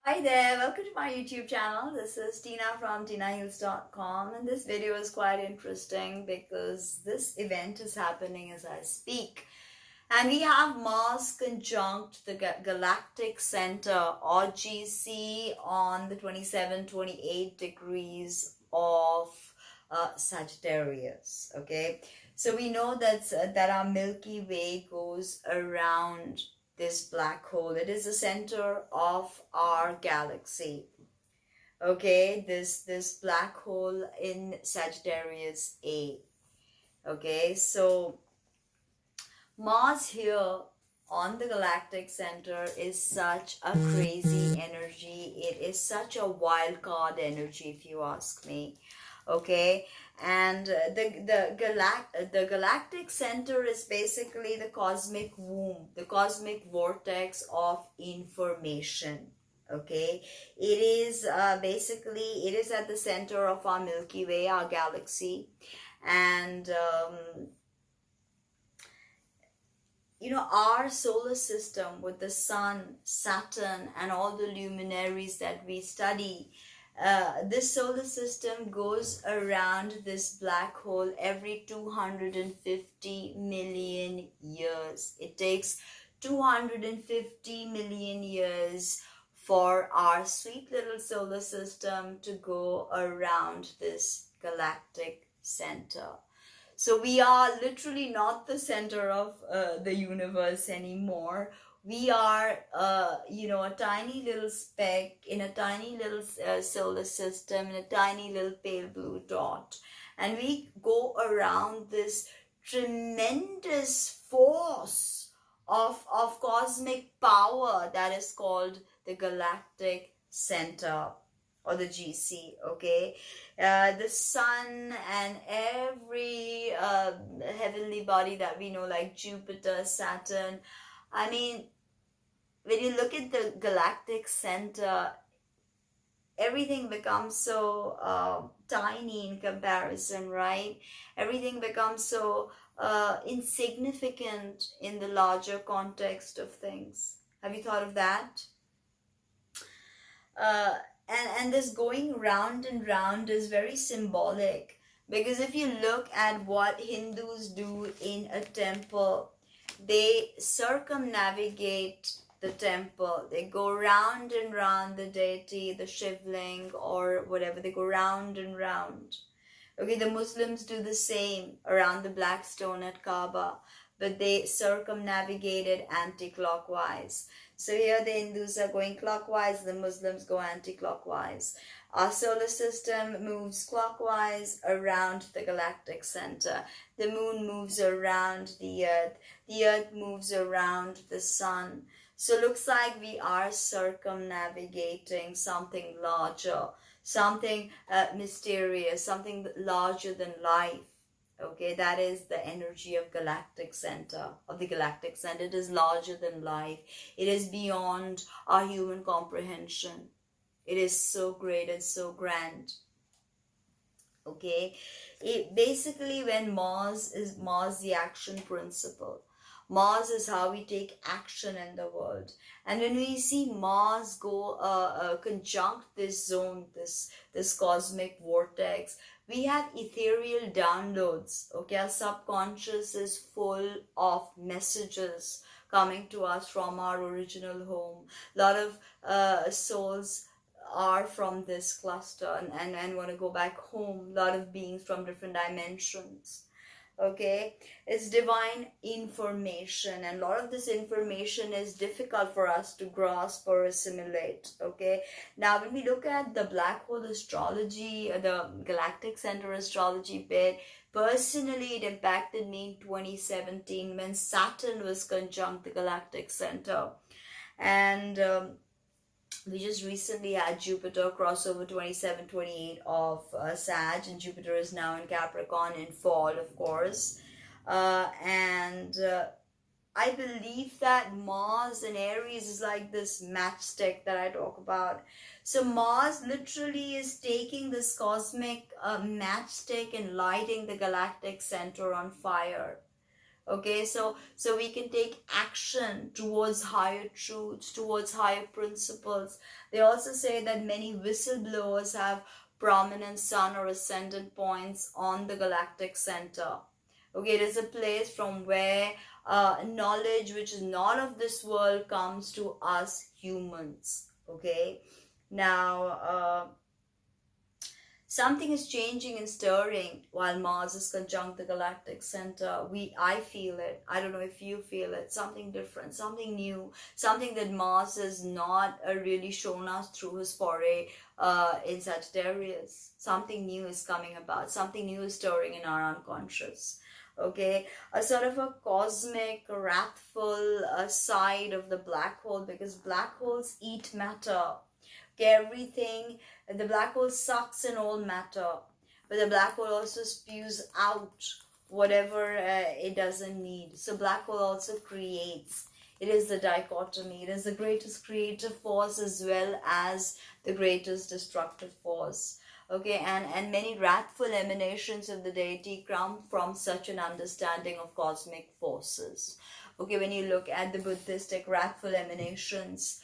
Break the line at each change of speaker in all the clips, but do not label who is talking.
Hi there, welcome to my YouTube channel. This is Tina from TinaHeals.com, and this video is quite interesting because this event is happening as I speak. And we have Mars conjunct the Galactic Center or GC on the 27-28 degrees of Sagittarius. Okay, so we know that our Milky Way goes around this black hole. It is the center of our galaxy. Okay, this black hole in Sagittarius A. Okay, so Mars here on the galactic center is such a crazy energy. It is such a wild card energy, if you ask me. Okay, and the galactic center is basically the cosmic womb, the cosmic vortex of information. Okay, it is basically it is at the center of our Milky Way, our galaxy, and our solar system with the sun, Saturn, and all the luminaries that we study, this solar system goes around this black hole every 250 million years. It takes 250 million years for our sweet little solar system to go around this galactic center. So we are literally not the center of the universe anymore. We are, a tiny little speck in a tiny little solar system, in a tiny little pale blue dot. And we go around this tremendous force of cosmic power that is called the Galactic Center or the GC. Okay, the sun and every heavenly body that we know, like Jupiter, Saturn. I mean, when you look at the galactic center, everything becomes so tiny in comparison, right? Everything becomes so insignificant in the larger context of things. Have you thought of that? uh, and this going round and round is very symbolic, because if you look at what Hindus do in a temple, they circumnavigate the temple. They go round and round the deity, the shivling or whatever. They go round and round. Okay, the Muslims do the same around the black stone at Kaaba, but they circumnavigate it anti-clockwise. So here the Hindus are going clockwise, the Muslims go anti-clockwise. Our solar system moves clockwise around the galactic center. The moon moves around the earth moves around the sun. So looks like we are circumnavigating something larger, something mysterious, something larger than life. Okay, that is the energy of galactic center, of the galactic center. It is larger than life. It is beyond our human comprehension. It is so great and so grand. Okay, it basically, when Mars the action principle. Mars is how we take action in the world. And when we see Mars go conjunct this zone, this cosmic vortex, we have ethereal downloads. Okay, our subconscious is full of messages coming to us from our original home. A lot of souls are from this cluster and want to go back home. A lot of beings from different dimensions. Okay, it's divine information, and a lot of this information is difficult for us to grasp or assimilate. Okay, now when we look at the black hole astrology, the galactic center astrology bit, personally it impacted me in 2017 when Saturn was conjunct the galactic center. And we just recently had Jupiter cross over 27-28 of Sag, and Jupiter is now in Capricorn in fall, of course. And I believe that Mars in Aries is like this matchstick that I talk about. So Mars literally is taking this cosmic matchstick and lighting the galactic center on fire. Okay, so we can take action towards higher truths, towards higher principles. They also say that many whistleblowers have prominent sun or ascendant points on the galactic center. Okay, it is a place from where knowledge which is not of this world comes to us humans. Okay, now something is changing and stirring while Mars is conjunct the galactic center. I feel it. I don't know if you feel it. Something different, something new, something that Mars has not really shown us through his foray in Sagittarius. Something new is coming about. Something new is stirring in our unconscious. Okay, a sort of a cosmic, wrathful side of the black hole, because black holes eat matter. Okay, everything, the black hole sucks in all matter, but the black hole also spews out whatever it doesn't need. So black hole also creates. It is the dichotomy. It is the greatest creative force as well as the greatest destructive force. Okay, and many wrathful emanations of the deity come from such an understanding of cosmic forces. Okay, when you look at the Buddhistic wrathful emanations,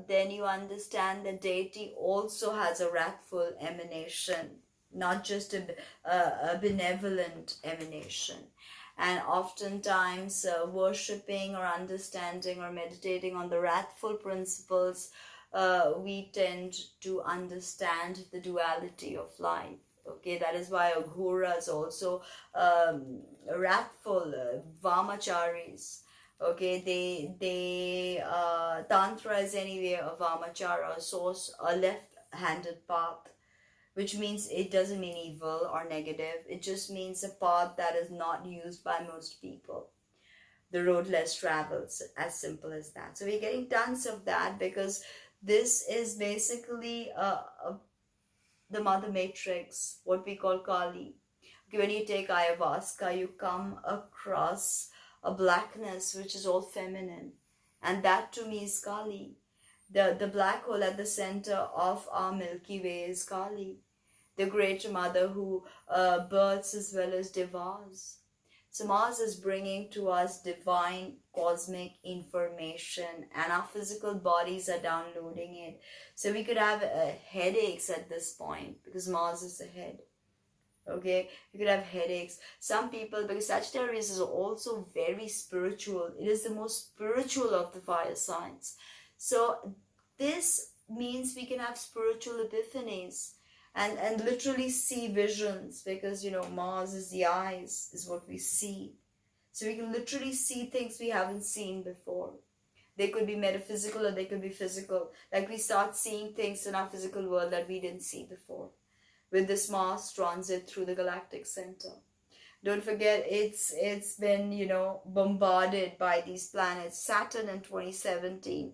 then you understand that deity also has a wrathful emanation, not just a benevolent emanation. And oftentimes, worshipping or understanding or meditating on the wrathful principles, we tend to understand the duality of life. Okay, that is why Aghora is also wrathful, Vamacharis. Okay, Tantra is anyway a Vamachara, a source, a left-handed path, which means it doesn't mean evil or negative. It just means a path that is not used by most people. The road less traveled, as simple as that. So we're getting tons of that because this is basically the mother matrix, what we call Kali. Okay, when you take ayahuasca, you come across a blackness which is all feminine, and that to me is Kali. The black hole at the center of our Milky Way is Kali, the great mother who births as well as devours. So Mars is bringing to us divine cosmic information, and our physical bodies are downloading it. So we could have headaches at this point because Mars is the head. Okay, you could have headaches. Some people, because Sagittarius is also very spiritual, it is the most spiritual of the fire signs. So this means we can have spiritual epiphanies and literally see visions, because Mars is the eyes, is what we see. So we can literally see things we haven't seen before. They could be metaphysical or they could be physical. Like we start seeing things in our physical world that we didn't see before with this Mars transit through the galactic center. Don't forget, it's been, bombarded by these planets. Saturn in 2017.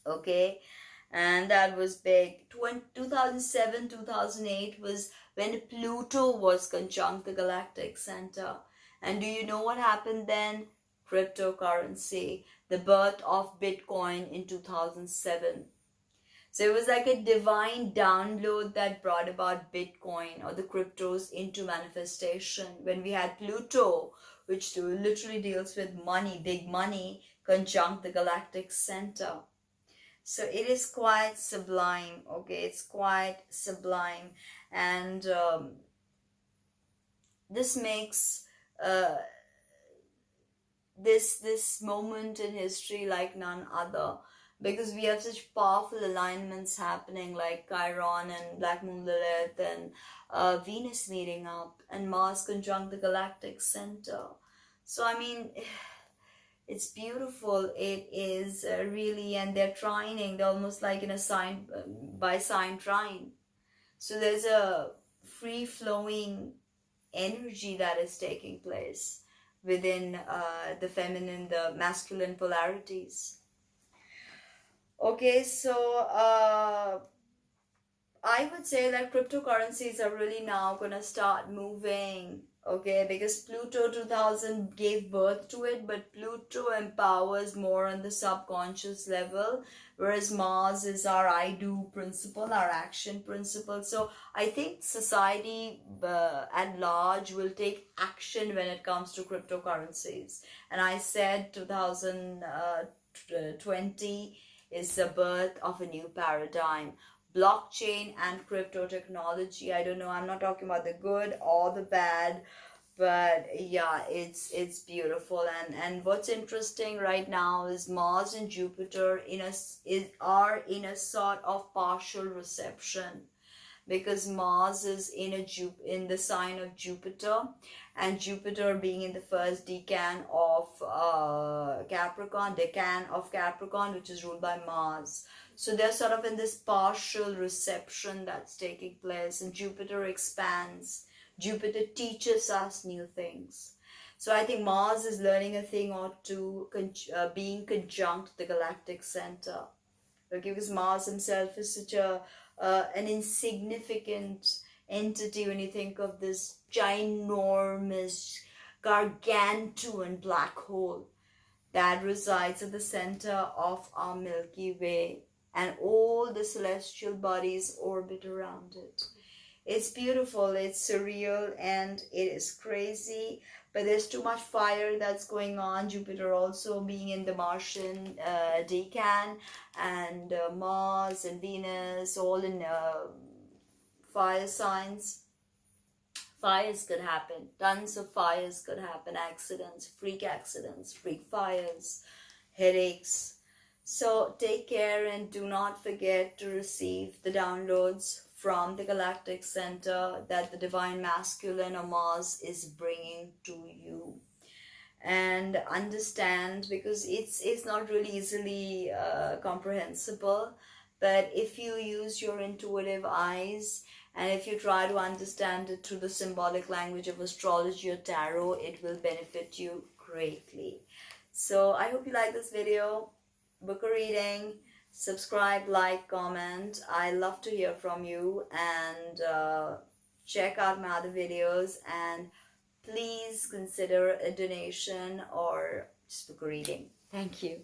Okay, and that was big. 2007, 2008 was when Pluto was conjunct the galactic center. And do you know what happened then? Cryptocurrency, the birth of Bitcoin in 2007. So it was like a divine download that brought about Bitcoin or the cryptos into manifestation. When we had Pluto, which literally deals with money, big money, conjunct the galactic center. So it is quite sublime, okay? It's quite sublime. And this makes this moment in history like none other, because we have such powerful alignments happening, like Chiron and Black Moon Lilith and Venus meeting up and Mars conjunct the galactic center. So I mean, it's beautiful. It is really, and they're trining. They're almost like in a sign by sign trine. So there's a free flowing energy that is taking place within the feminine, the masculine polarities. Okay, so I would say that cryptocurrencies are really now going to start moving Okay, because Pluto 2000 gave birth to it, but Pluto empowers more on the subconscious level, whereas Mars is our I do principle, our action principle. So I think society at large will take action when it comes to cryptocurrencies. And I said 2020 is the birth of a new paradigm. Blockchain and crypto technology. I don't know, I'm not talking about the good or the bad, but yeah, it's beautiful. And what's interesting right now is Mars and Jupiter are in a sort of partial reception, because Mars is in the sign of Jupiter, and Jupiter being in the first decan of Capricorn, which is ruled by Mars. So they're sort of in this partial reception that's taking place, and Jupiter expands. Jupiter teaches us new things. So I think Mars is learning a thing or two, being conjunct the galactic center. Okay, because Mars himself is such an insignificant entity when you think of this ginormous, gargantuan black hole that resides at the center of our Milky Way, and all the celestial bodies orbit around it. It's beautiful, it's surreal, and it is crazy, but there's too much fire that's going on. Jupiter also being in the Martian decan, and Mars and Venus all in fire signs. Fires could happen, tons of fires could happen, accidents, freak fires, headaches. So take care and do not forget to receive the downloads from the Galactic Center that the Divine Masculine or Mars is bringing to you. And understand, because it's not really easily comprehensible, but if you use your intuitive eyes and if you try to understand it through the symbolic language of astrology or tarot, it will benefit you greatly. So I hope you like this video. Book a reading, subscribe, like, comment. I love to hear from you, and check out my other videos, and please consider a donation or just book a reading. Thank you.